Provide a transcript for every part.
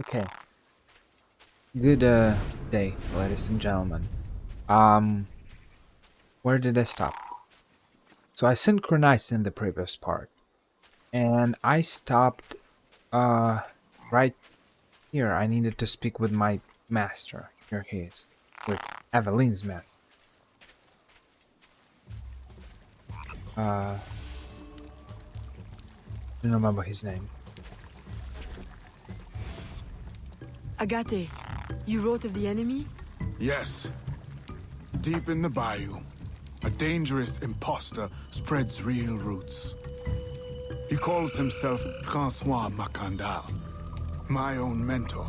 Okay. Good day, ladies and gentlemen. Where did I stop? So I synchronized in the previous part, and I stopped uh right here. I needed to speak with my master. Here he is, with Eveline's master. I don't remember his name. Agate, you wrote of the enemy? Yes. Deep in the bayou, a dangerous impostor spreads real roots. He calls himself François Macandal, my own mentor.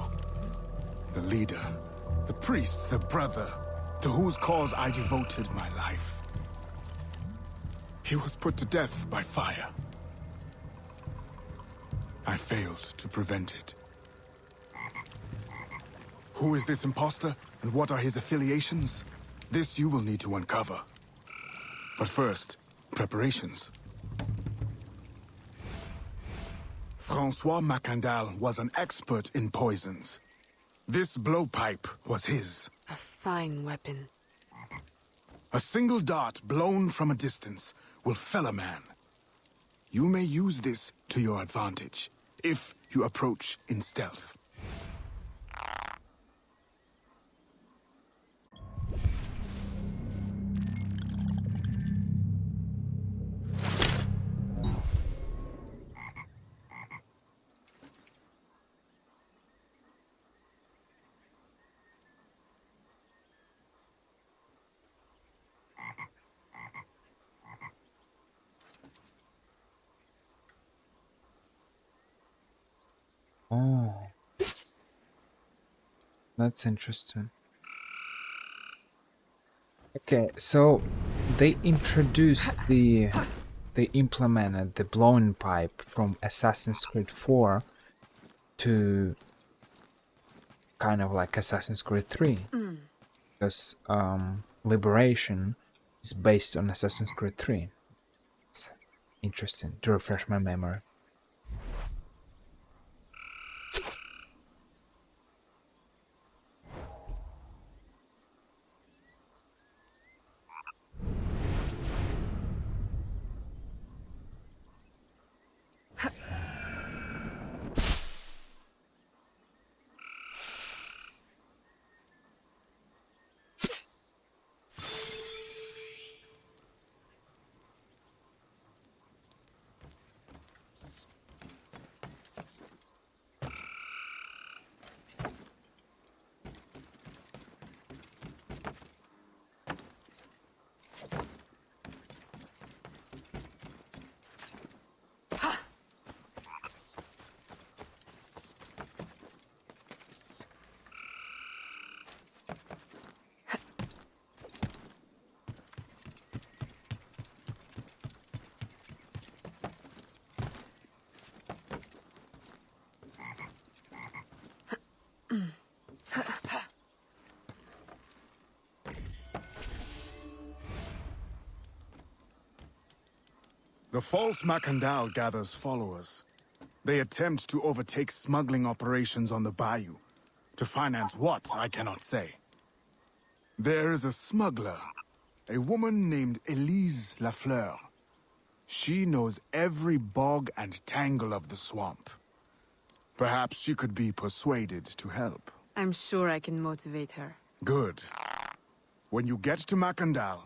The leader, the priest, the brother, to whose cause I devoted my life. He was put to death by fire. I failed to prevent it. Who is this impostor, and what are his affiliations? This you will need to uncover. But first, preparations. François Macandal was an expert in poisons. This blowpipe was his. A fine weapon. A single dart blown from a distance will fell a man. You may use this to your advantage, if you approach in stealth. Oh, that's interesting. Okay, so they introduced they implemented the blowing pipe from Assassin's Creed 4 to kind of like Assassin's Creed 3, because Liberation is based on Assassin's Creed 3. It's interesting to refresh my memory. The false Macandal gathers followers. They attempt to overtake smuggling operations on the bayou. To finance what, I cannot say. There is a smuggler, a woman named Elise Lafleur. She knows every bog and tangle of the swamp. Perhaps she could be persuaded to help. I'm sure I can motivate her. Good. When you get to Macandal,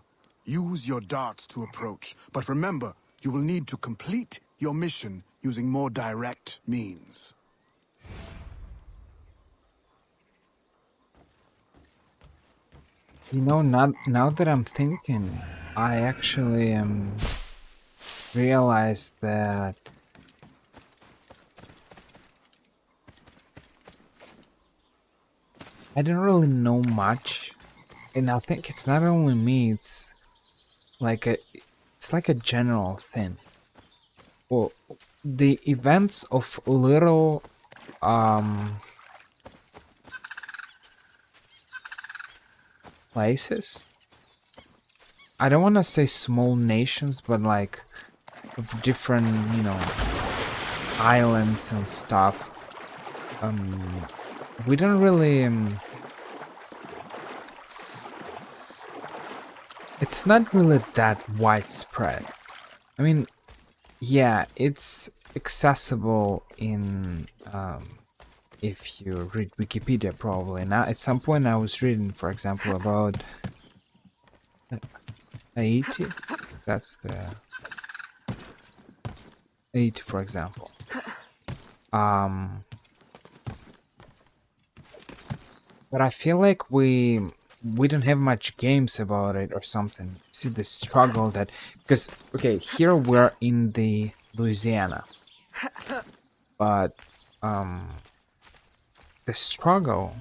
use your darts to approach. But remember, you will need to complete your mission using more direct means. You know, now that I'm thinking, I actually realized that I didn't really know much, and I think it's not only me; it's like a general thing. Well, the events of little um places. I don't want to say small nations, but like of different, islands and stuff. we don't really. It's not really that widespread. I mean, yeah, it's accessible in if you read Wikipedia probably. Now, at some point, I was reading, for example, about Haiti. That's the Haiti, for example. But I feel like we don't have much games about it or something. See the struggle that because okay, here we're in the Louisiana, but the struggle.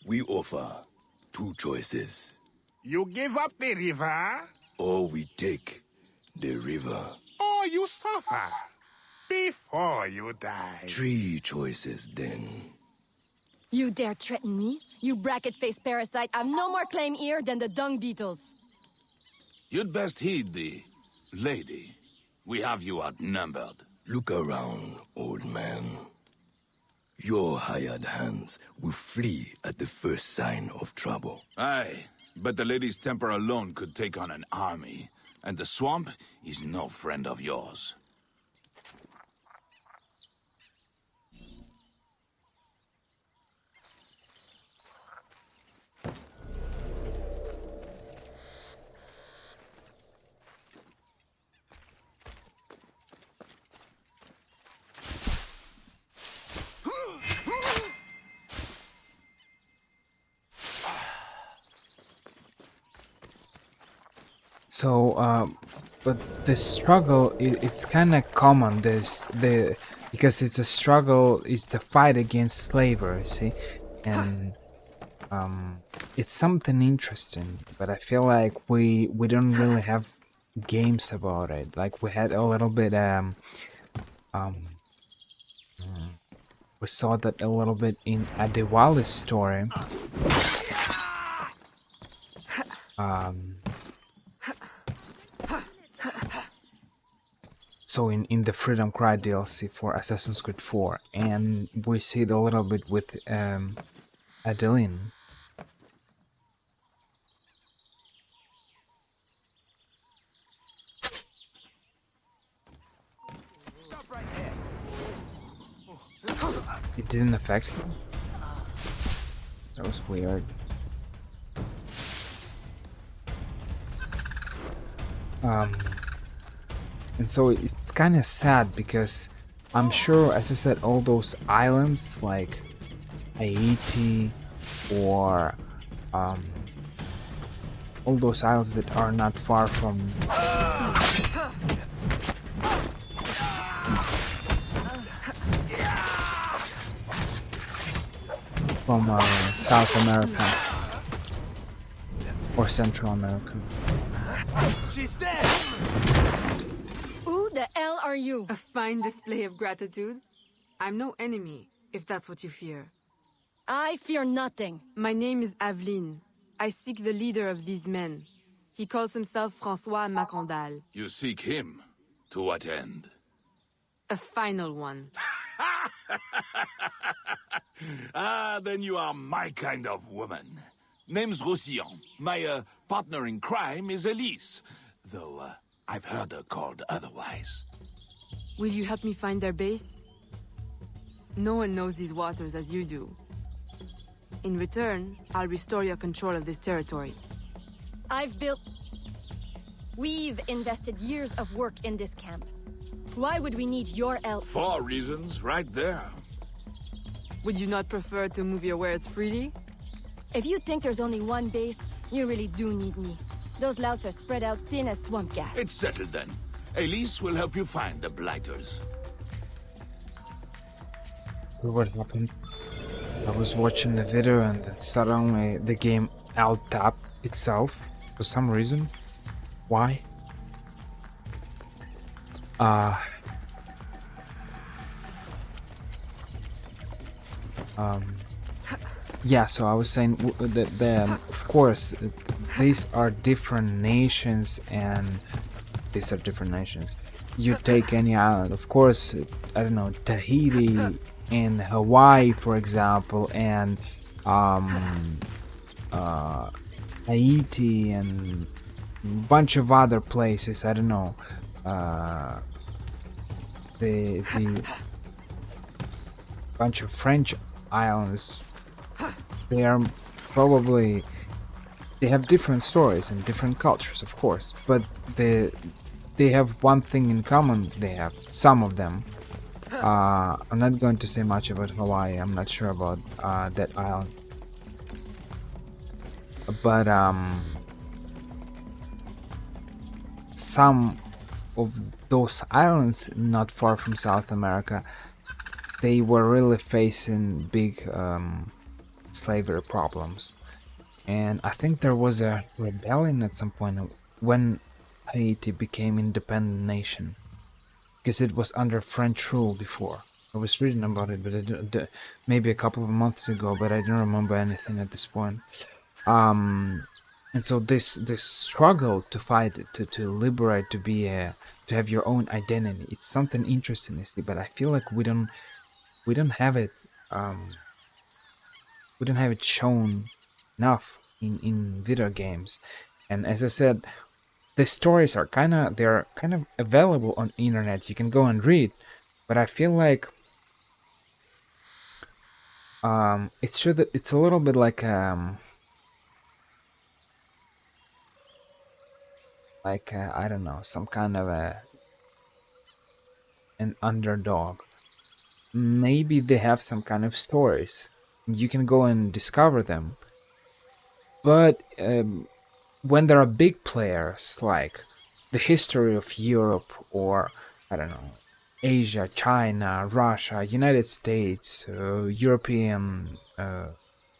We offer two choices. You give up the river, Or we take the river. or you suffer before you die. Three choices then. You dare threaten me? You bracket-faced parasite, I've no more claim here than the dung beetles. You'd best heed the lady. We have you outnumbered. Look around, old man. Your hired hands will flee at the first sign of trouble. Aye, but the lady's temper alone could take on an army, and the swamp is no friend of yours. So, but the struggle, it's kind of common. Because it's a struggle, is the fight against slavery. See, and it's something interesting. But I feel like we don't really have games about it. Like we had a little bit we saw that a little bit in Adewale's story. So in the Freedom Cry DLC for Assassin's Creed 4, and we see it a little bit with Adeline. It didn't affect him. That was weird. And so it's kind of sad because I'm sure, as I said, all those islands like Haiti or all those islands that are not far from South America or Central America. Who the hell are you? A fine display of gratitude. I'm no enemy, if that's what you fear. I fear nothing. My name is Aveline. I seek the leader of these men. He calls himself Francois Macondal. You seek him. To what end? A final one. Ah, then you are my kind of woman. Name's Roussillon. My partner in crime is Elise, though I've heard her called otherwise. Will you help me find their base? No one knows these waters as you do. In return, I'll restore your control of this territory. We've invested years of work in this camp. Why would we need your help? 4 reasons right there. Would you not prefer to move your wares freely? If you think there's only one base, you really do need me. Those louts are spread out thin as swamp gas. It's settled then. Elise will help you find the blighters. So what happened? I was watching the video and then suddenly the game alt-tapped itself for some reason. Why? Yeah, so I was saying that of course these are different nations and these are different nations. You take any island, of course, I don't know, Tahiti and Hawaii, for example, and um, uh, Haiti and a bunch of other places. I don't know. Uh, the bunch of French islands. They are probably they have different stories and different cultures, of course, but they have one thing in common. They have some of them. I'm not going to say much about Hawaii. I'm not sure about that island, but some of those islands not far from South America, they were really facing big slavery problems. And I think there was a rebellion at some point when Haiti became independent nation, because it was under French rule before. I was reading about it, but maybe a couple of months ago, but I don't remember anything at this point. And so this struggle to fight, to liberate, to have your own identity, it's something interesting, but I feel like we don't have it we don't have it shown enough in video games. And as I said, the stories are they're kind of available on internet. You can go and read, but I feel it's true that it's a little bit like I don't know, some kind of an underdog. Maybe they have some kind of stories. You can go and discover them, but when there are big players like the history of Europe, or I don't know, Asia, China, Russia, United States, European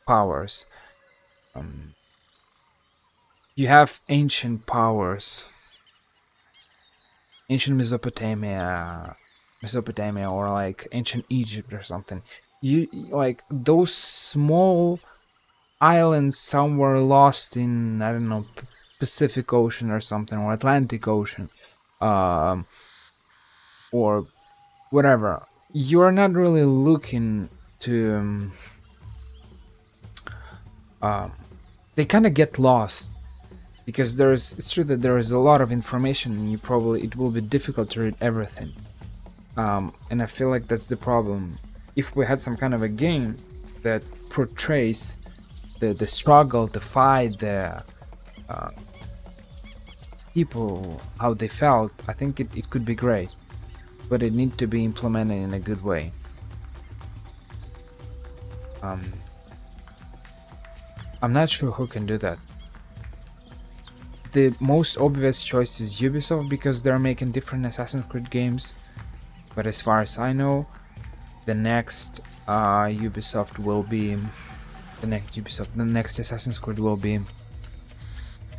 powers, um, you have ancient powers, ancient Mesopotamia, or like ancient Egypt or something. You like those small islands somewhere lost in, I don't know, Pacific Ocean or something, or Atlantic Ocean, um, or whatever. You're not really looking to. They kind of get lost because it's true that there is a lot of information, and it will be difficult to read everything. And I feel like that's the problem. If we had some kind of a game that portrays the struggle, the fight, the people, how they felt, I think it could be great, but it needs to be implemented in a good way. I'm not sure who can do that. The most obvious choice is Ubisoft, because they're making different Assassin's Creed games, but as far as I know, the next the next Assassin's Creed will be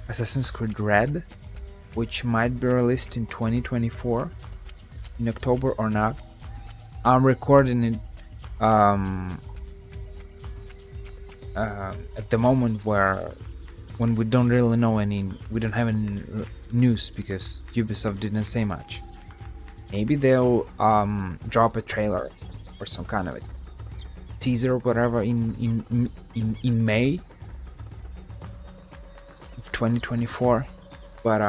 Assassin's Creed Red, which might be released in 2024 in October or not. I'm recording it at the moment when we don't really know we don't have any news, because Ubisoft didn't say much. Maybe they'll drop a trailer or some kind of a teaser or whatever in May of 2024, but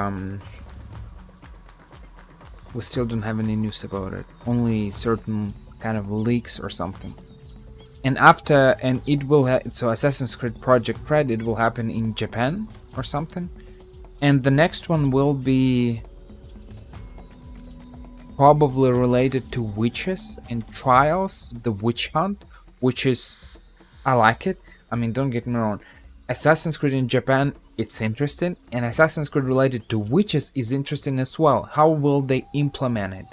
we still don't have any news about it. Only certain kind of leaks or something. And it will so Assassin's Creed Project Red, it will happen in Japan or something, and the next one will be probably related to witches and trials, the witch hunt, which is, I like it. I mean, don't get me wrong, Assassin's Creed in Japan, it's interesting, and Assassin's Creed related to witches is interesting as well. How will they implement it?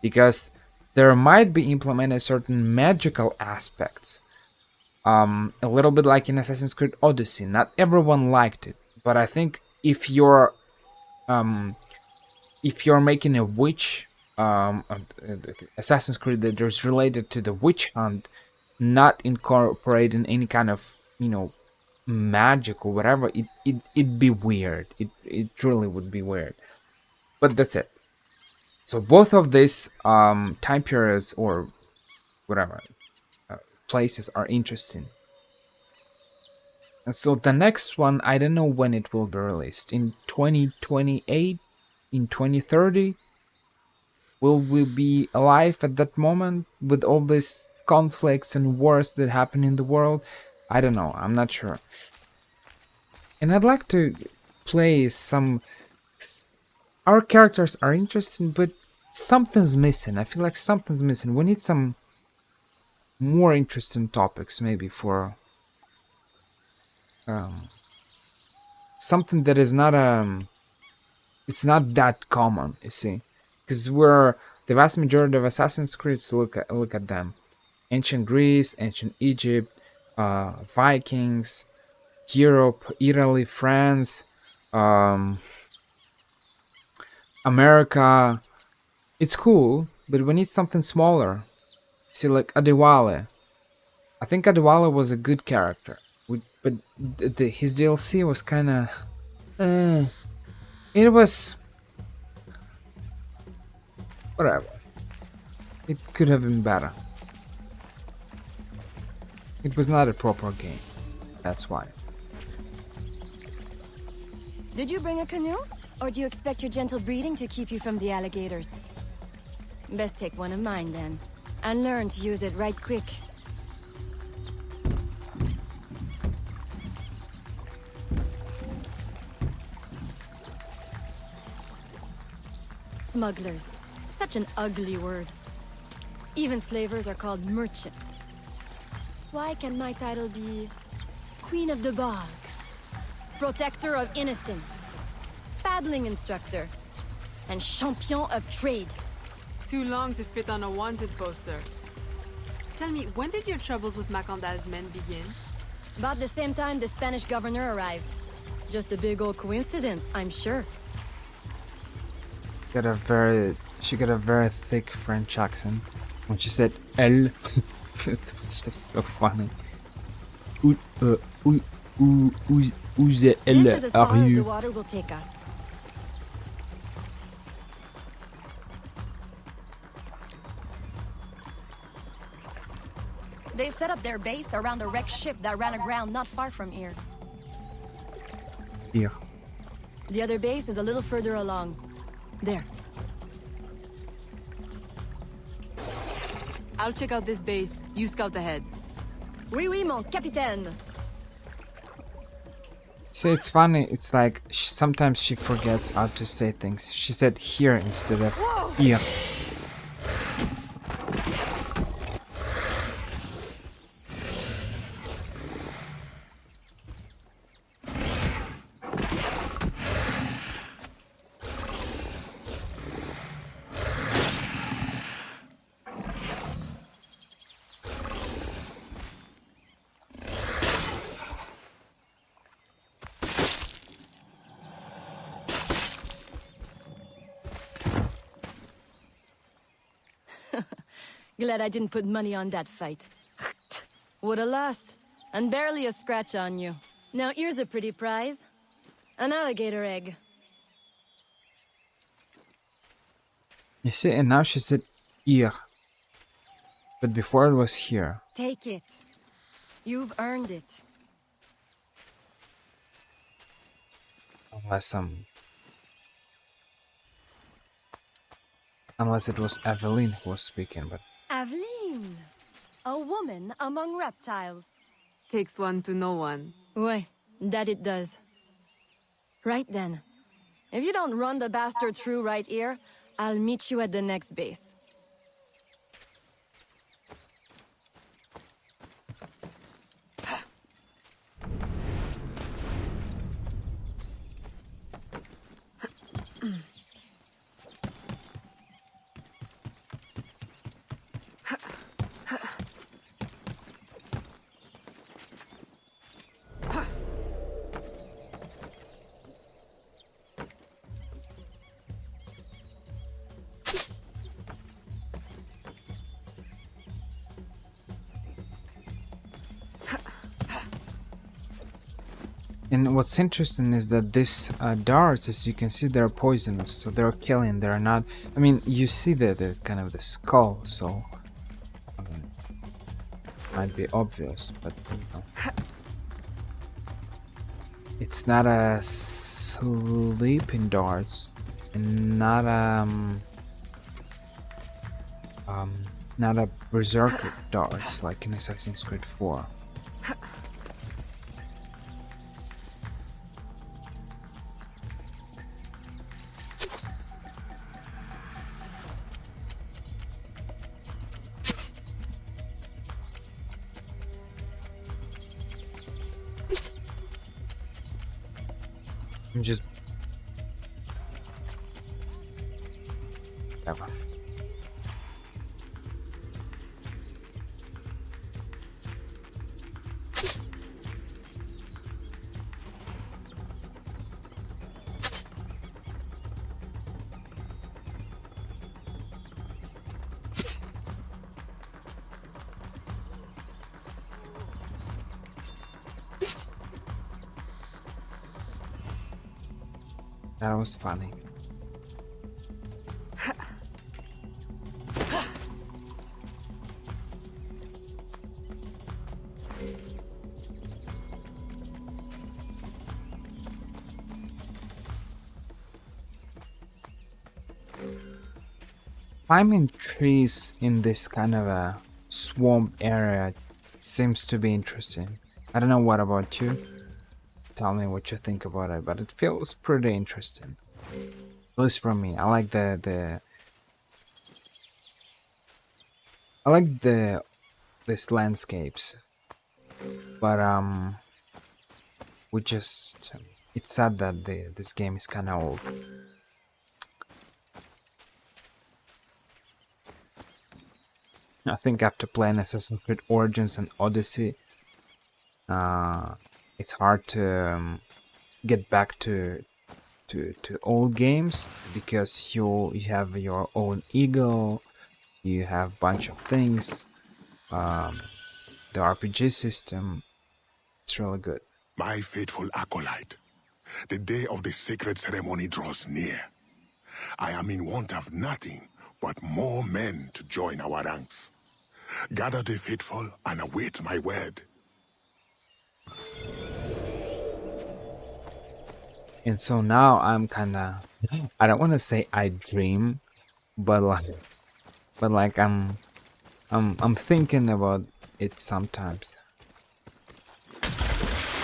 Because there might be implemented certain magical aspects, a little bit like in Assassin's Creed Odyssey. Not everyone liked it, but I think if you're making a witch Assassin's Creed that is related to the witch hunt, not incorporating any kind of magic or whatever, it'd be weird. It really would be weird. But that's it. So both of these time periods or whatever places are interesting. And so the next one, I don't know when it will be released. In 2028, in 2030, will we be alive at that moment with all these conflicts and wars that happen in the world? I don't know. I'm not sure. And I'd like to play some. Our characters are interesting, but something's missing. I feel like something's missing. We need some more interesting topics, maybe for um, something that is not it's not that common. You see, because we're the vast majority of Assassin's Creed. Look at them: ancient Greece, ancient Egypt, Vikings, Europe, Italy, France, um, America. It's cool, but we need something smaller. See, like Adewale. I think Adewale was a good character, but his DLC was kind of. It was whatever. It could have been better. It was not a proper game. That's why. Did you bring a canoe? Or do you expect your gentle breeding to keep you from the alligators? Best take one of mine then. And learn to use it right quick. Smugglers. Such an ugly word. Even slavers are called merchants. Why can my title be Queen of the Bog? Protector of Innocence, paddling instructor, and champion of trade. Too long to fit on a wanted poster. Tell me, when did your troubles with Macandal's men begin? About the same time the Spanish governor arrived. Just a big old coincidence, I'm sure. She got a very thick French accent when she said "elle." It was just so funny. Who's the This is as are far as the you? water will take us. They set up their base around a wrecked ship that ran aground not far from here. Here. The other base is a little further along. There. I'll check out this base. You scout ahead. Oui, oui, mon capitaine. See, it's funny. It's like sometimes she forgets how to say things. She said here instead of here. Glad I didn't put money on that fight. Woulda lost. And barely a scratch on you. Now here's a pretty prize. An alligator egg. You see, and now she said here. But before it was here. Take it. You've earned it. Unless it was Evelyn who was speaking, but Aveline. A woman among reptiles. Takes one to know one. Ouais, that it does. Right then. If you don't run the bastard through right here, I'll meet you at the next base. And what's interesting is that these darts, as you can see, they're poisonous, so they're killing. They're not. I mean, you see the kind of the skull, so might be obvious, but you know, it's not a sleeping darts, and um, not a berserker darts like in Assassin's Creed 4. I'm just that one. That was funny. Climbing trees in this kind of a swamp area seems to be interesting. I don't know what about you. Tell me what you think about it, but it feels pretty interesting. At least for me, I like these landscapes, but we just it's sad that this game is kind of old. I think after playing Assassin's Creed Origins and Odyssey, it's hard to get back to old games because you have your own ego, you have bunch of things. The RPG system, it's really good. My faithful acolyte, the day of the sacred ceremony draws near. I am in want of nothing but more men to join our ranks. Gather the faithful and await my word. And so now I'm kinda, I don't want to say I dream, but like I'm thinking about it sometimes.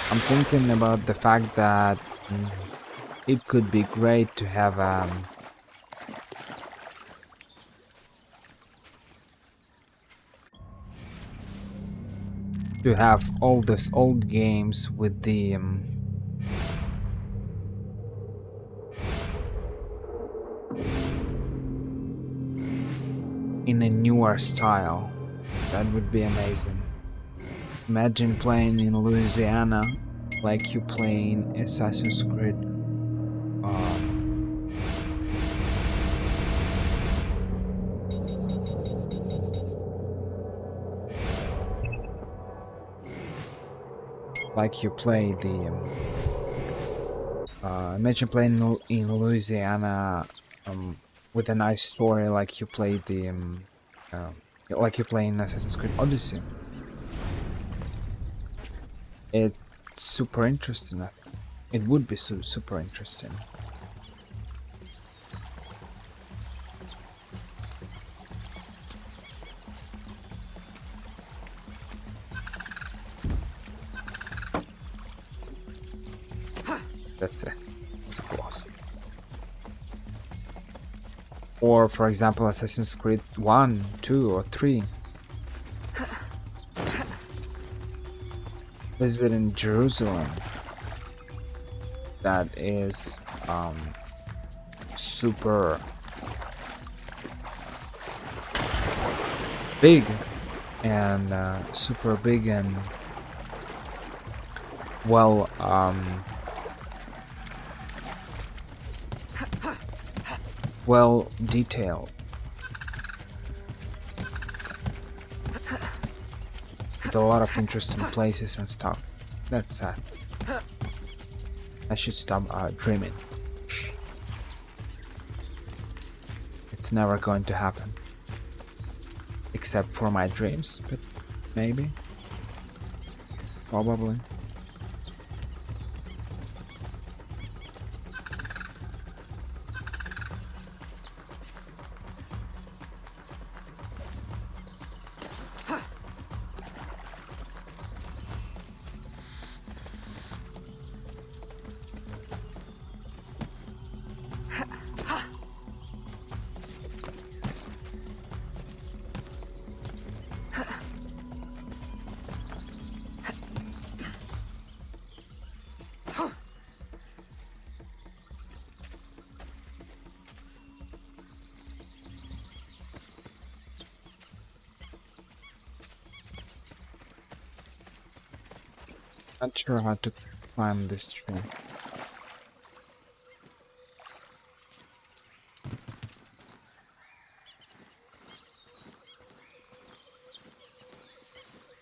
I'm thinking about the fact that it could be great to have all those old games with the in a newer style. That would be amazing. Imagine playing in Louisiana like you play in Assassin's Creed. Like you play the imagine playing in Louisiana with a nice story like you play the like you play in Assassin's Creed Odyssey. It's super interesting. It would be super interesting. That's it. It's close. Or, for example, Assassin's Creed 1, 2, or 3. Visiting Jerusalem. That is super big and super big and well well detailed. With a lot of interesting places and stuff. That's sad. I should stop dreaming. It's never going to happen. Except for my dreams, but maybe. Probably. Not sure how to climb this tree.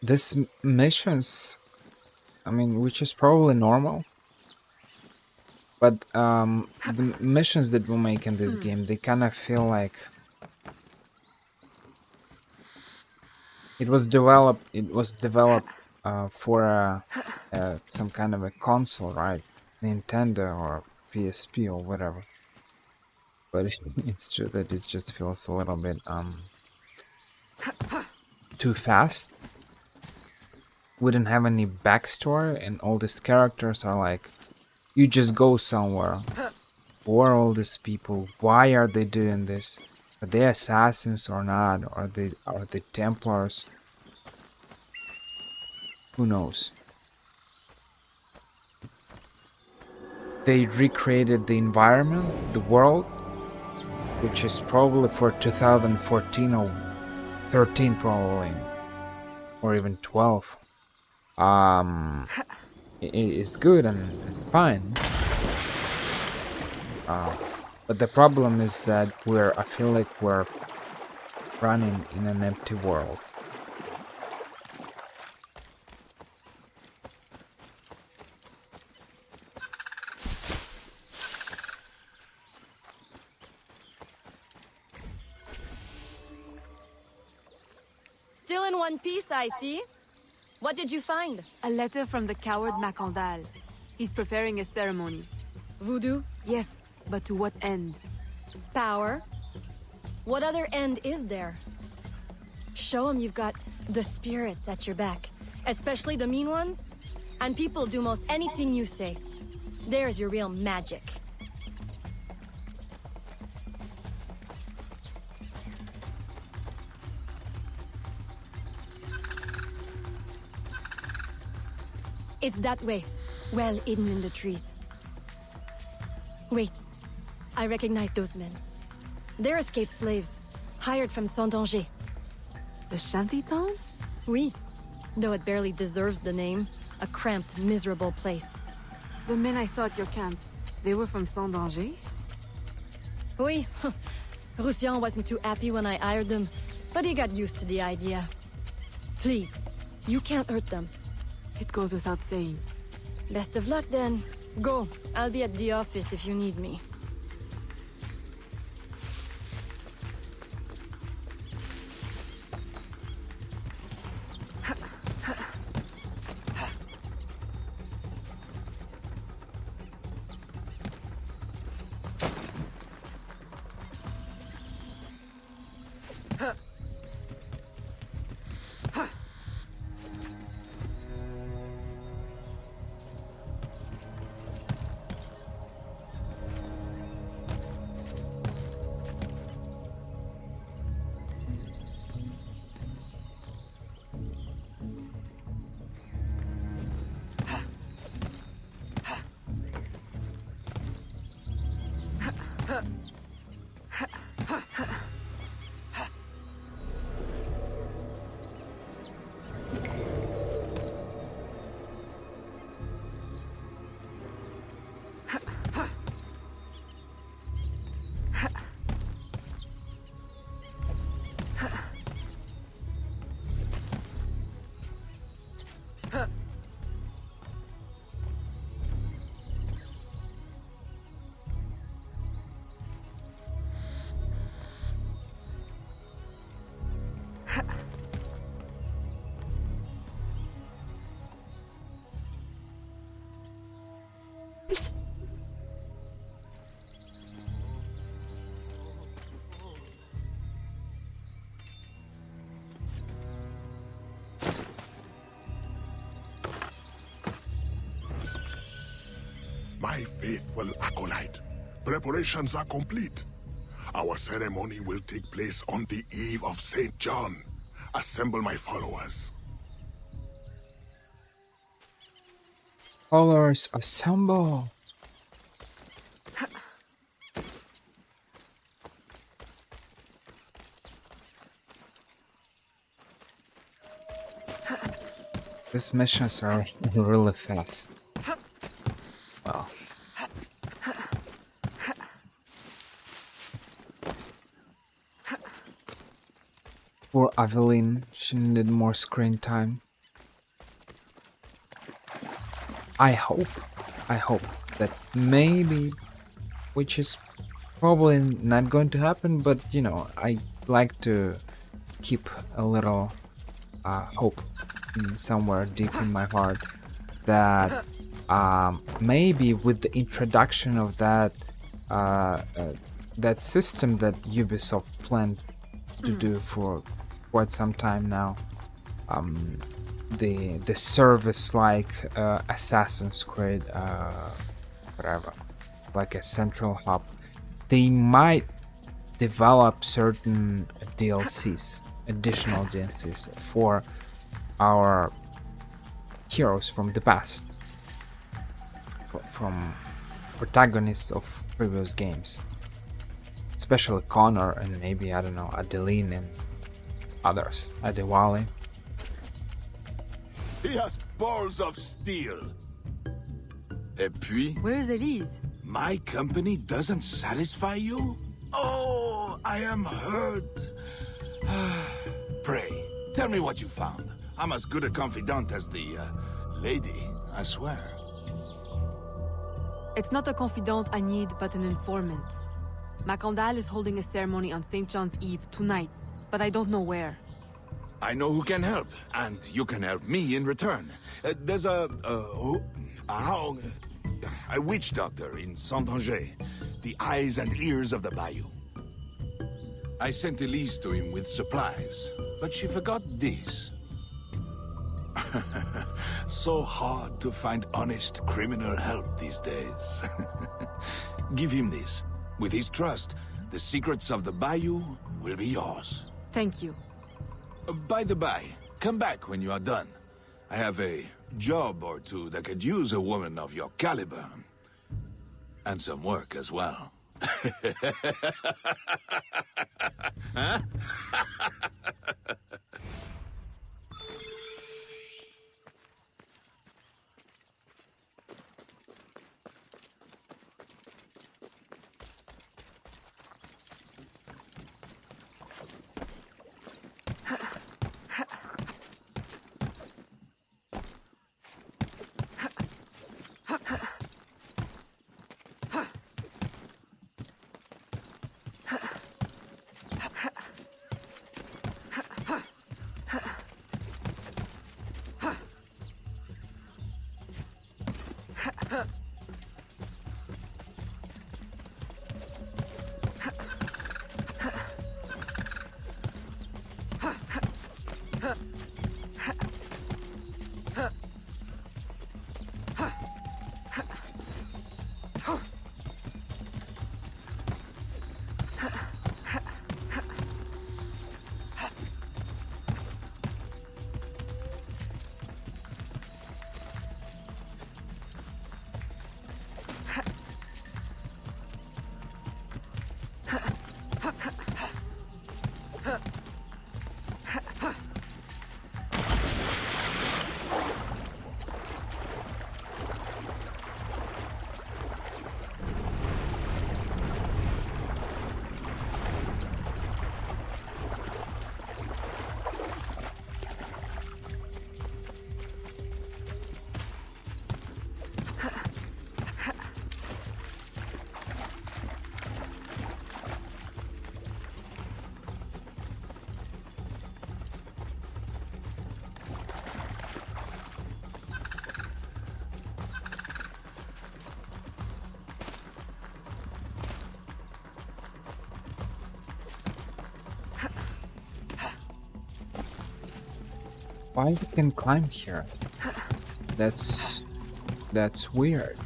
This missions, I mean, which is probably normal, but the missions that we make in this game, they kind of feel like it was developed. It was developed for some kind of a console, right? Nintendo or PSP or whatever. But it's true that it just feels a little bit too fast. We didn't have any backstory, and all these characters are like, you just go somewhere. Who are all these people? Why are they doing this? Are they assassins or not? Are they Templars? Who knows? They recreated the environment, the world, which is probably for 2014 or 13 probably, or even 12. It's good and fine. But the problem is that I feel like we're running in an empty world. Still in one piece, I see. What did you find? A letter from the coward Macandal. He's preparing a ceremony. Voodoo? Yes, but to what end? Power? What other end is there? Show him you've got the spirits at your back, especially the mean ones, and people do most anything you say. There's your real magic. It's that way, well hidden in the trees. Wait, I recognize those men. They're escaped slaves, hired from Saint-Danger. The shantytown? Oui, though it barely deserves the name. A cramped, miserable place. The men I saw at your camp, they were from Saint-Danger? Oui, Roussillon wasn't too happy when I hired them, but he got used to the idea. Please, you can't hurt them. It goes without saying. Best of luck then. Go, I'll be at the office if you need me. My faithful acolyte. Preparations are complete. Our ceremony will take place on the eve of St. John. Assemble my followers. Followers assemble! These missions are really fast. Well. Poor Aveline, she needed more screen time. I hope that maybe, which is probably not going to happen, but you know, I like to keep a little hope somewhere deep in my heart that maybe with the introduction of that that system that Ubisoft planned to do for quite some time now, the service like Assassin's Creed, whatever, like a central hub, they might develop certain DLCs, additional DLCs for our heroes from the past, from protagonists of previous games, especially Connor and maybe, I don't know, Adeline and others, Adewale. He has balls of steel. Et puis, Where is Elise? my company doesn't satisfy you? Oh, I am hurt. Pray, tell me what you found. I'm as good a confidant as the lady, I swear. It's not a confidant I need, but an informant. Macandal is holding a ceremony on St. John's Eve tonight, but I don't know where. I know who can help, and you can help me in return. There's a witch doctor in Saint-Anger, the eyes and ears of the bayou. I sent Elise to him with supplies, but she forgot this. So hard to find honest criminal help these days. Give him this. With his trust, the secrets of the bayou will be yours. Thank you. By the by, come back when you are done. I have a job or two that could use a woman of your caliber. And some work as well. Huh? Why we can climb here? That's weird.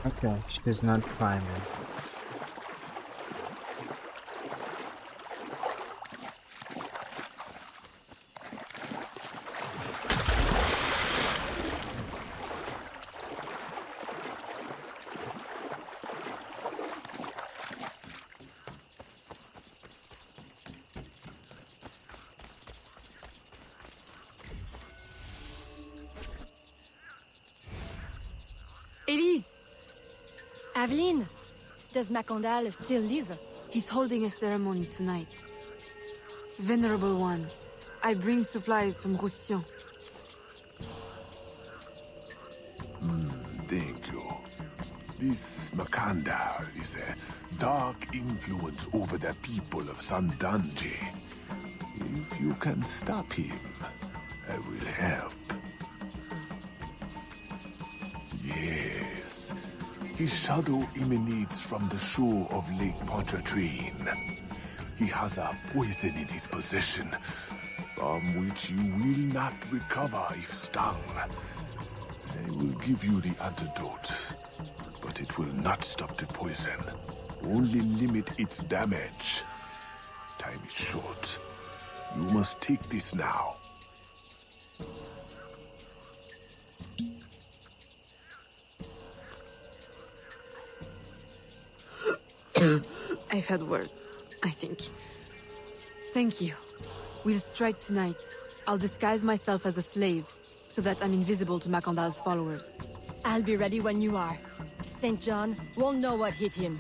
Okay, she's not climbing. Elise! Aveline, does Macondal still live? He's holding a ceremony tonight. Venerable One, I bring supplies from Roussillon. Thank you. This Makandar is a dark influence over the people of Sandanji. If you can stop him, I will help. Yes. His shadow emanates from the shore of Lake Pontchartrain. He has a poison in his possession, from which you will not recover if stung. I will give you the antidote, but it will not stop the poison. Only limit its damage. Time is short. You must take this now. I've had worse, I think. Thank you. We'll strike tonight. I'll disguise myself as a slave, so that I'm invisible to Macondal's followers. I'll be ready when you are. St. John won't know what hit him.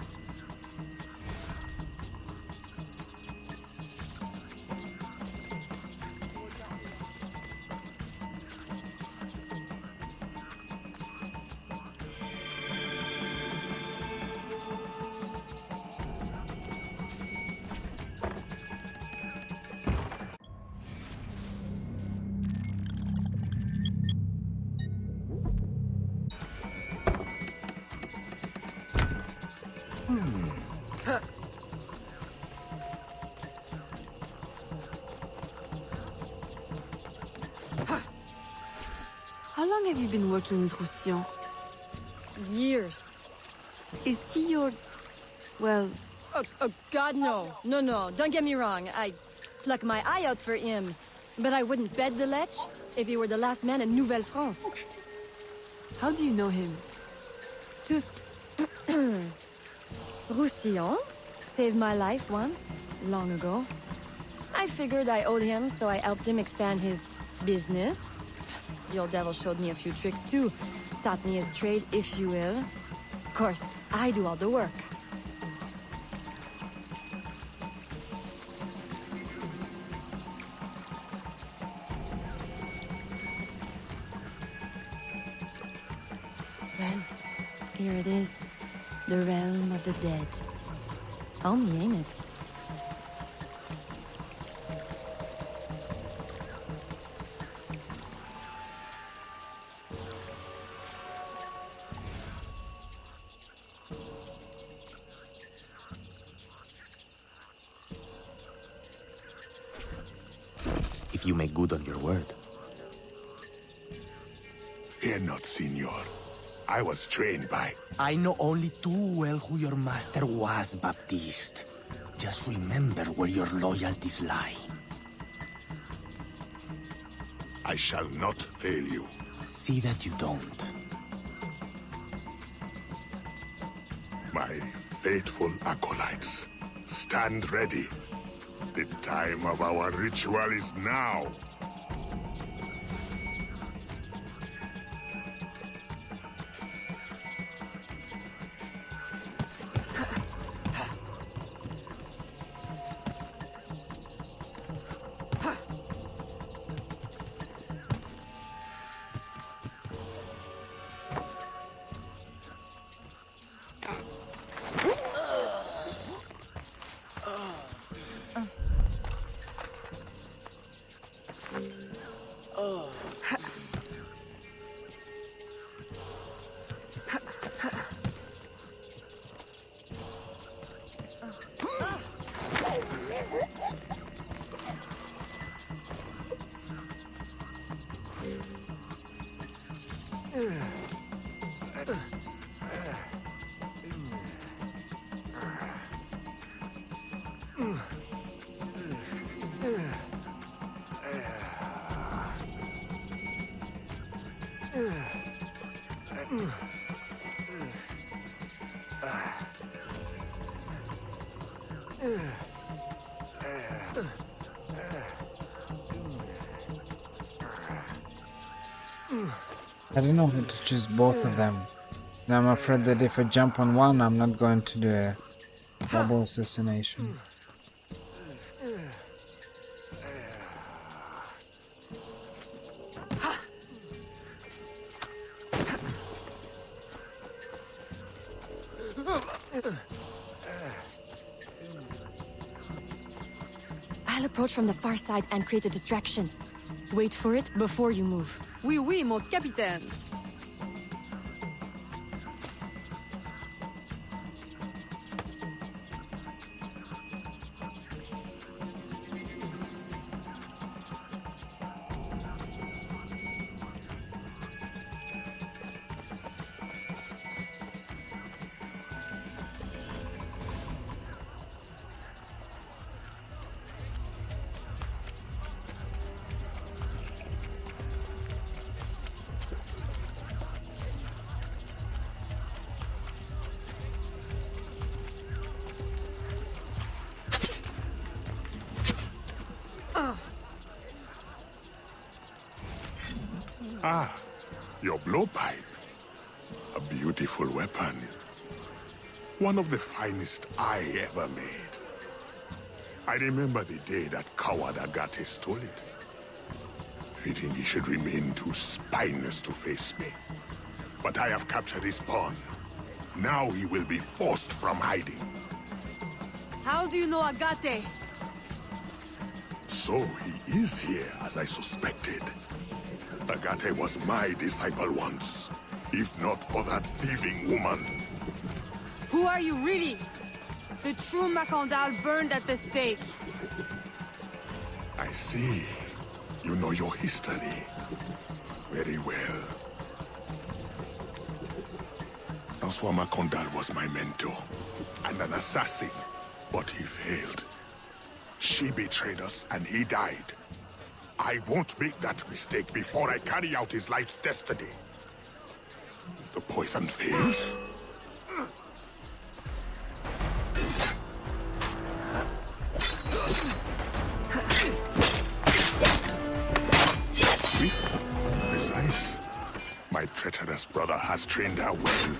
How long have you been working with Roussillon? Years. Is he your... well... Oh, God, no. No, don't get me wrong. I'd pluck my eye out for him. But I wouldn't bet the lech if he were the last man in Nouvelle-France. How do you know him? Tous... Roussillon saved my life once, long ago. I figured I owed him, so I helped him expand his business. The old devil showed me a few tricks too. Taught me his trade, if you will. Of course, I do all the work. Well, here it is. The realm of the dead. Homey, ain't it? If you make good on your word. Fear not, Signor. I was trained by... I know only too well who your master was, Baptiste. Just remember where your loyalties lie. I shall not fail you. See that you don't. My faithful acolytes, stand ready. The time of our ritual is now. I don't know how to choose both of them. And I'm afraid that if I jump on one, I'm not going to do a double assassination. I'll approach from the far side and create a distraction. Wait for it before you move. Oui, oui, mon capitaine. Ah, your blowpipe. A beautiful weapon. One of the finest I ever made. I remember the day that coward Agate stole it. Fitting he should remain too spineless to face me. But I have captured his pawn. Now he will be forced from hiding. How do you know Agate? So he is here, as I suspected. Agate was my disciple once, if not for that thieving woman. Who are you really? The true Macandal burned at the stake. I see. You know your history very well. François Macandal was my mentor and an assassin, but he failed. She betrayed us and he died. I won't make that mistake before I carry out his life's destiny. The poison fails? Swift, precise. My treacherous brother has trained her well,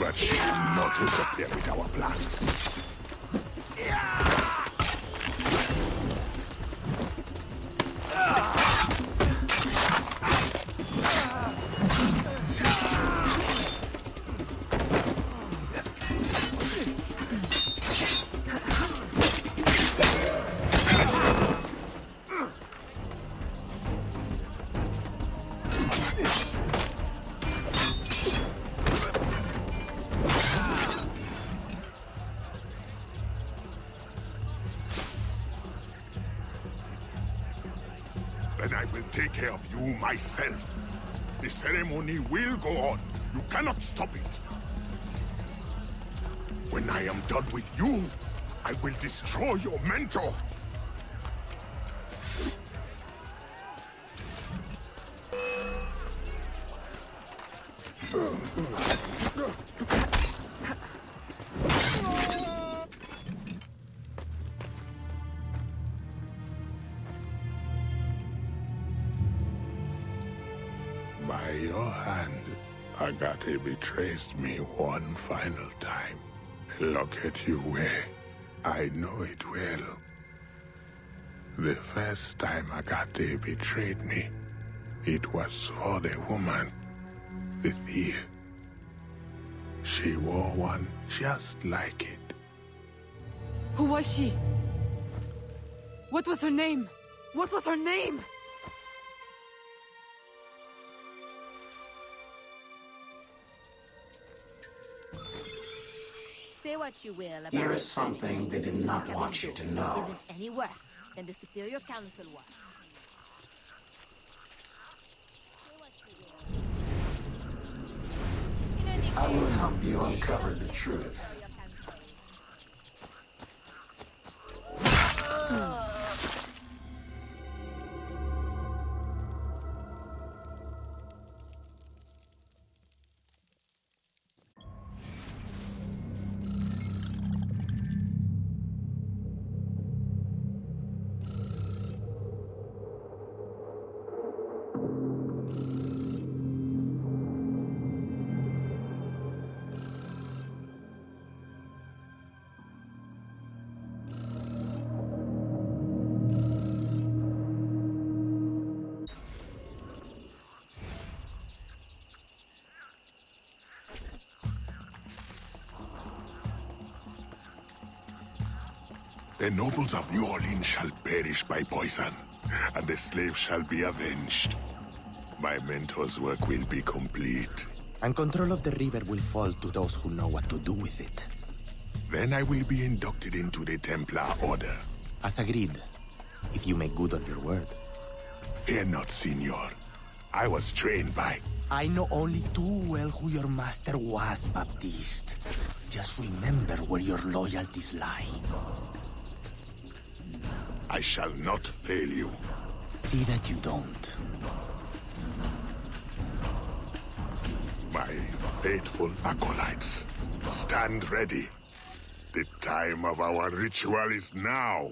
but she will not interfere with our plans. Then I will take care of you myself. The ceremony will go on. You cannot stop it. When I am done with you, I will destroy your mentor. By your hand, Agate betrays me one final time. Look at you where I know it well. The first time Agate betrayed me, it was for the woman, the thief. She wore one just like it. Who was she? What was her name? What was her name? Say what you will about Here is something they did not want you to know. Isn't any worse than the Superior Council was. I will help you uncover the truth. The nobles of New Orleans shall perish by poison, and the slaves shall be avenged. My mentor's work will be complete. And control of the river will fall to those who know what to do with it. Then I will be inducted into the Templar Order. As agreed, if you make good on your word. Fear not, Signor. I was trained by... I know only too well who your master was, Baptiste. Just remember where your loyalties lie. I shall not fail you. See that you don't. My faithful acolytes, stand ready. The time of our ritual is now.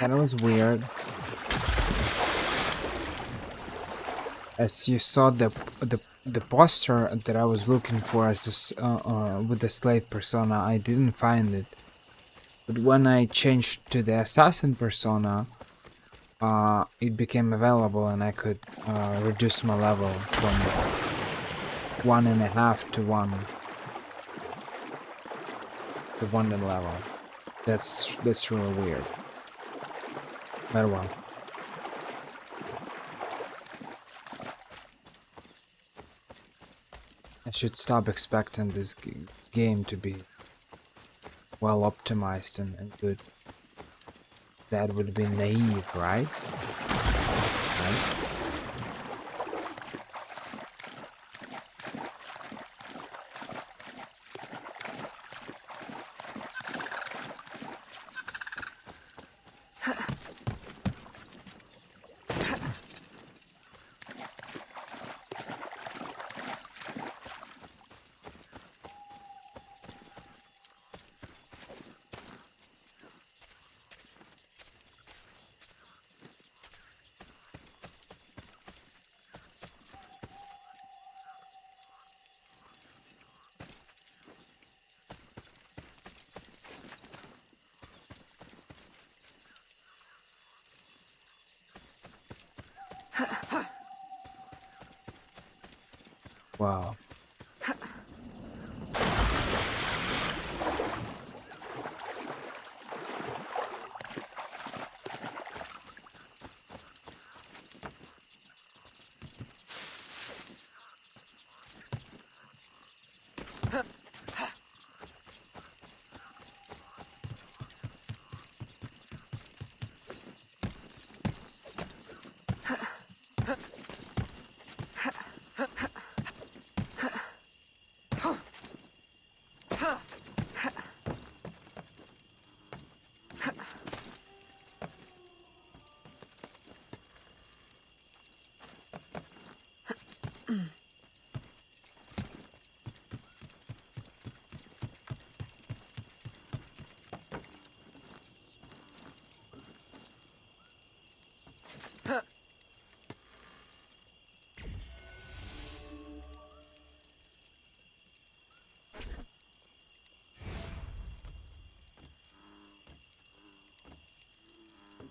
That was weird. As you saw the poster that I was looking for as this with the slave persona, I didn't find it. But when I changed to the assassin persona, it became available, and I could reduce my level from 1.5 to 1 level. That's really weird. But well. I should stop expecting this game to be well optimized and good. That would be naive, right? Right? Wow.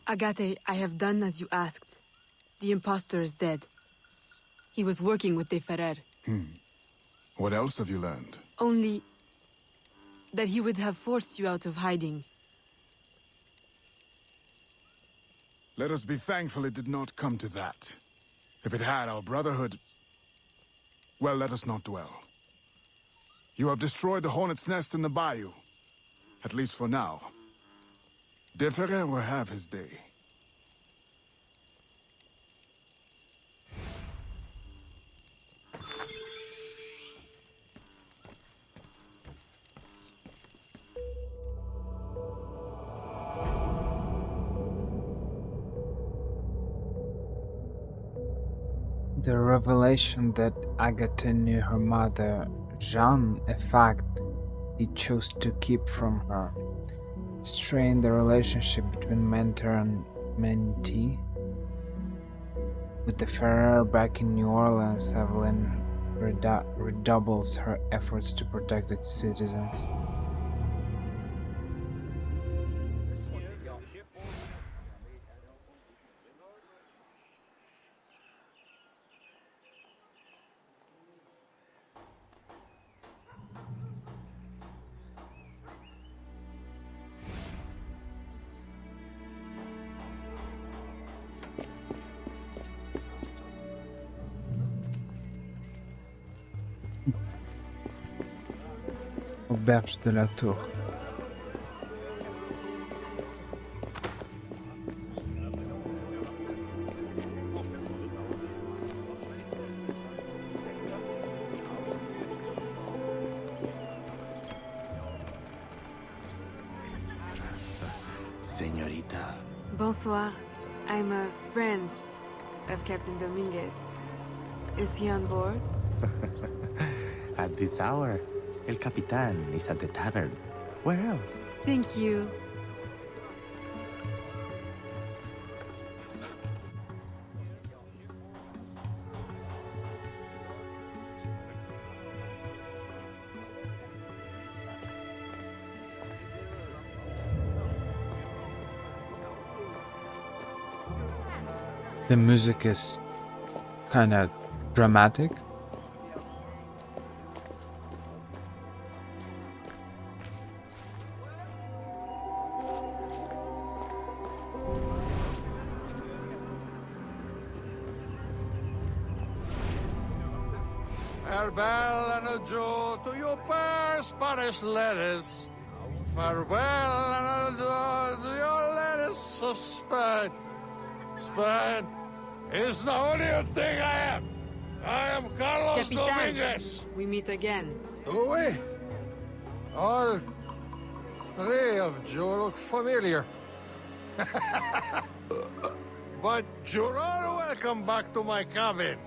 Agate, I have done as you asked. The impostor is dead. He was working with De Ferrer. What else have you learned? Only that he would have forced you out of hiding. Let us be thankful it did not come to that. If it had, our brotherhood... Well, let us not dwell. You have destroyed the hornet's nest in the bayou. At least for now. De Ferrer will have his day. The revelation that Agatha knew her mother, Jeanne, a fact he chose to keep from her, strained the relationship between mentor and mentee. With the Ferrer back in New Orleans, Evelyn redoubles her efforts to protect its citizens. Auberge de la Tour. Señorita. Bonsoir. I'm a friend of Captain Dominguez. Is he on board? At this hour, El Capitan is at the tavern. Where else? Thank you. The music is kind of dramatic. Farewell and adieu to your fair Spanish ladies. Farewell and adieu to your ladies of Spain. Spain is the only thing I am. I am Carlos Capitan, Dominguez. we meet again. Do we? All three of you look familiar. But you're all welcome back to my cabin.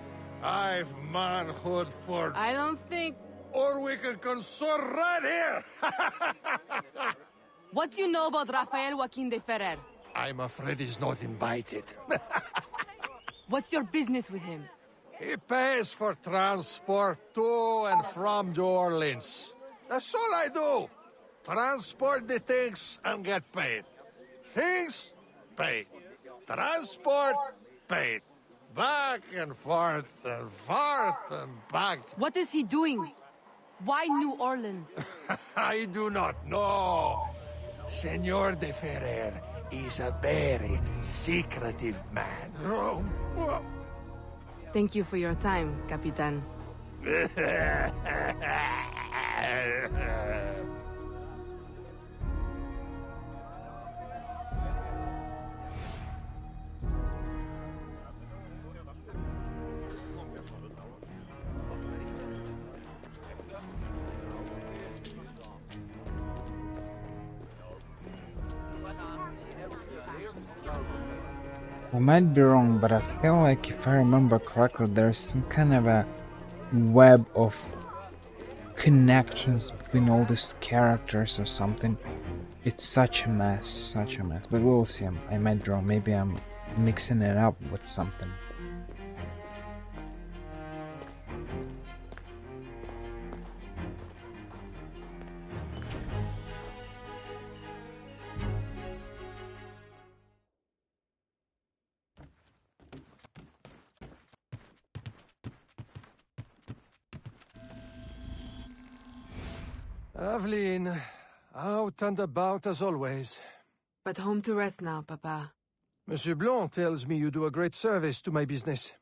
I've manhood for... I don't think... Or we can consort right here! What do you know about Rafael Joaquin de Ferrer? I'm afraid he's not invited. What's your business with him? He pays for transport to and from New Orleans. That's all I do. Transport the things and get paid. Things, paid. Transport, paid. Back and forth and back. What is he doing? Why New Orleans? I do not know. Senor de Ferrer is a very secretive man. Thank you for your time, Capitan. I might be wrong, but I feel like if I remember correctly, there's some kind of a web of connections between all these characters or something. It's such a mess, but we will see. I might be wrong, maybe I'm mixing it up with something. Aveline, out and about as always. But home to rest now, Papa. Monsieur Blanc tells me you do a great service to my business.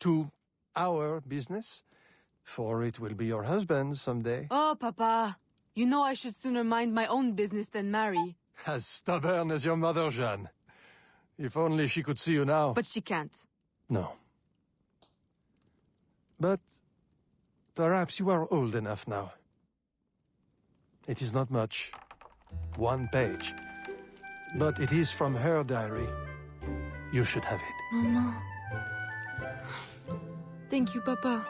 To our business. For it will be your husband someday. Oh, Papa. You know I should sooner mind my own business than marry. As stubborn as your mother, Jeanne. If only she could see you now. But she can't. No. But perhaps you are old enough now. It is not much. 1 page. But it is from her diary. You should have it. Mama. Thank you, Papa.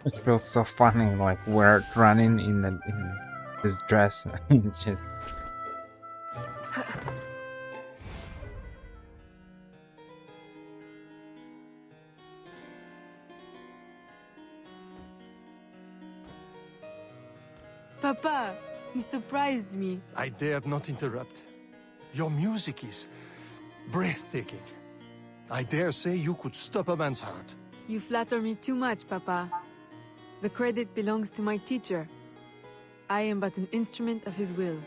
It feels so funny, like we're running in this dress. It's just. Papa, you surprised me. I dared not interrupt. Your music is breathtaking. I dare say you could stop a man's heart. You flatter me too much, Papa. The credit belongs to my teacher. I am but an instrument of his will.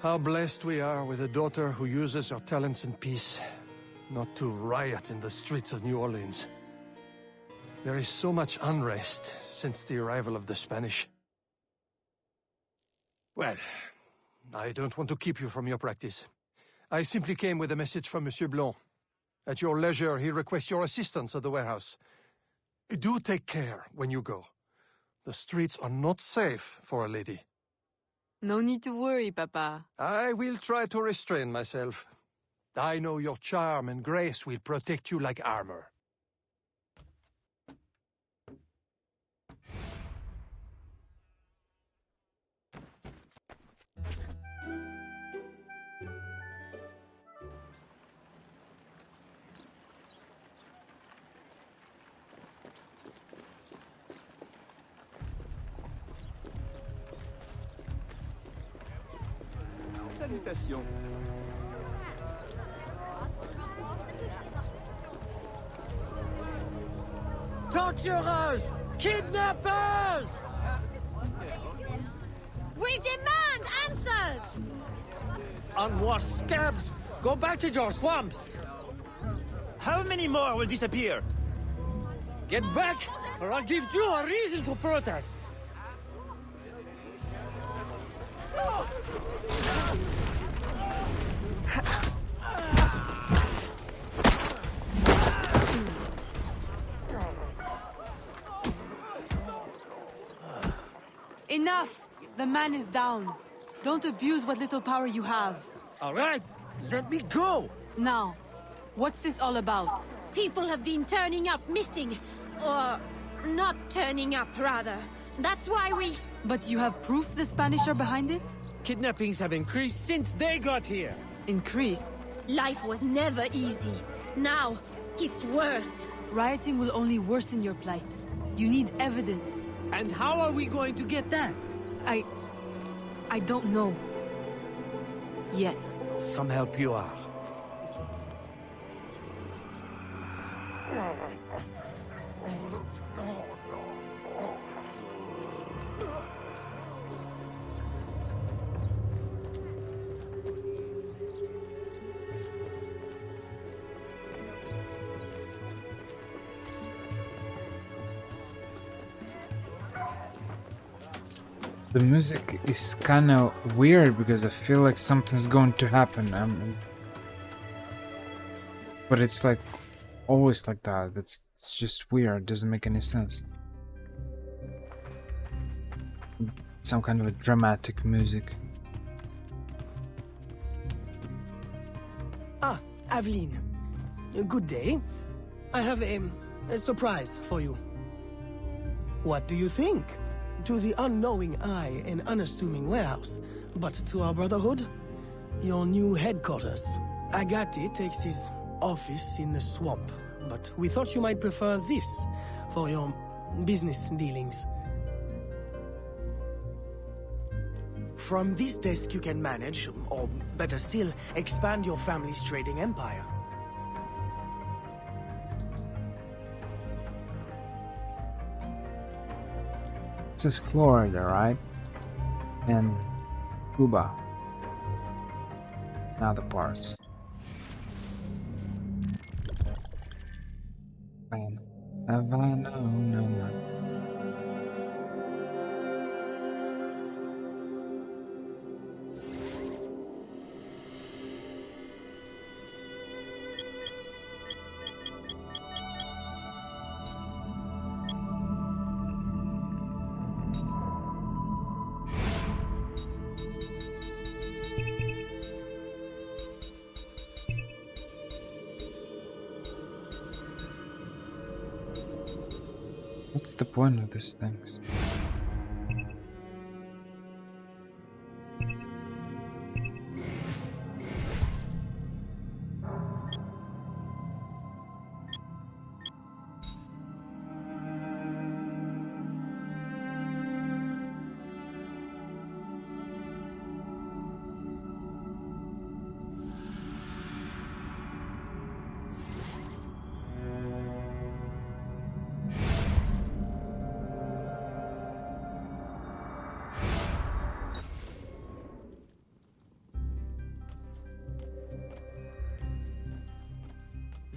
How blessed we are with a daughter who uses her talents in peace, not to riot in the streets of New Orleans. There is so much unrest since the arrival of the Spanish. Well, I don't want to keep you from your practice. I simply came with a message from Monsieur Blanc. At your leisure, he requests your assistance at the warehouse. Do take care when you go. The streets are not safe for a lady. No need to worry, Papa. I will try to restrain myself. I know your charm and grace will protect you like armor. Salutations. Torturers! Kidnappers! We demand answers! Unwashed scabs, go back to your swamps! How many more will disappear? Get back, or I'll give you a reason to protest! Enough! The man is down. Don't abuse what little power you have. All right, let me go! Now, what's this all about? People have been turning up missing. Or not turning up, rather. That's why we... But you have proof the Spanish are behind it? Kidnappings have increased since they got here. Increased? Life was never easy. Now, it's worse. Rioting will only worsen your plight. You need evidence. And how are we going to get that? I don't know. Yet. Some help you are. The music is kind of weird because I feel like something's going to happen. But it's like always like that. It's just weird. It doesn't make any sense. Some kind of a dramatic music. Ah, Aveline. Good day. I have a surprise for you. What do you think? To the unknowing eye, an unassuming warehouse. But to our brotherhood, your new headquarters. Agati takes his office in the swamp, but we thought you might prefer this for your business dealings. From this desk you can manage, or better still, expand your family's trading empire. This is Florida, right? And Cuba. And other parts. Havana, no. What's the point of these things?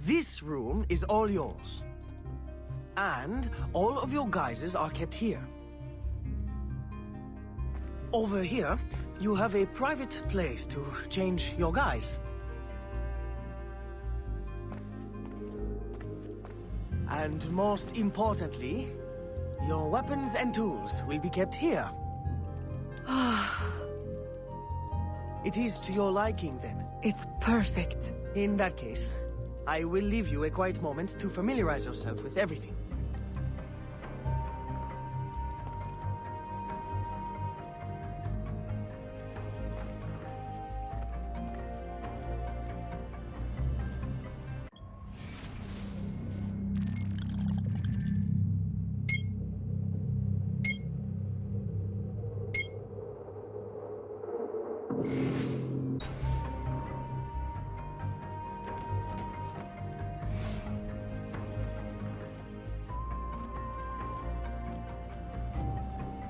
This room is all yours. And all of your guises are kept here. Over here, you have a private place to change your guise. And most importantly, your weapons and tools will be kept here. It is to your liking, then? It's perfect. In that case, I will leave you a quiet moment to familiarize yourself with everything.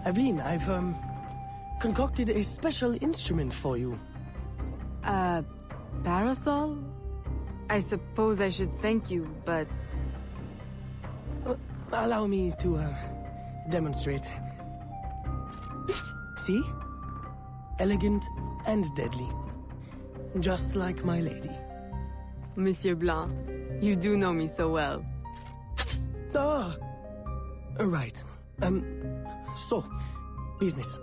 Aveen, I've, concocted a special instrument for you. Parasol? I suppose I should thank you, but... Allow me to, demonstrate. See? Elegant and deadly. Just like my lady. Monsieur Blanc, you do know me so well. Ah! Right. So, business.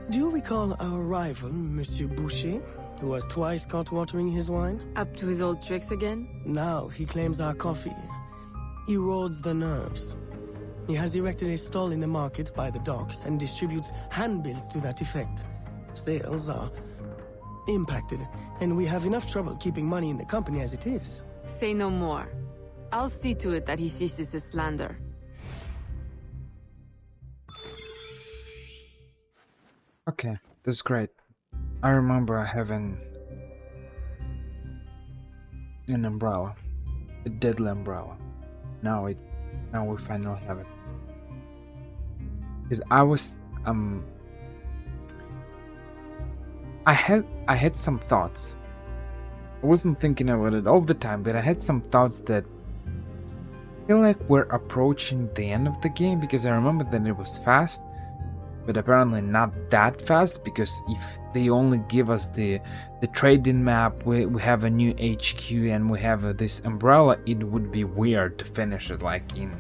Do you recall our rival, Monsieur Boucher, who was twice caught watering his wine? Up to his old tricks again? Now he claims our coffee erodes the nerves. He has erected a stall in the market by the docks and distributes handbills to that effect. Sales are impacted, and we have enough trouble keeping money in the company as it is. Say no more. I'll see to it that he ceases his slander. Okay, this is great. I remember having an umbrella, a deadly umbrella. Now we finally have it. Because I had some thoughts. I wasn't thinking about it all the time, but I had some thoughts that I feel like we're approaching the end of the game, because I remember that it was fast. But apparently not that fast, because if they only give us the trading map, we have a new HQ and we have this umbrella, it would be weird to finish it like in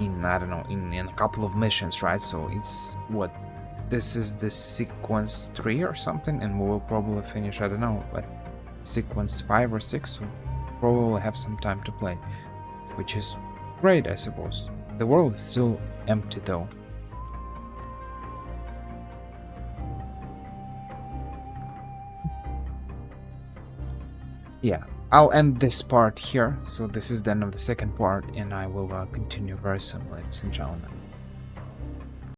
I don't know, in a couple of missions, right? So it's what, this is the sequence 3 or something, and we will probably finish, I don't know, but sequence 5 or 6, so probably have some time to play, which is great, I suppose. The world is still empty though. Yeah, I'll end this part here. So this is the end of the second part, and I will continue very soon, ladies and gentlemen.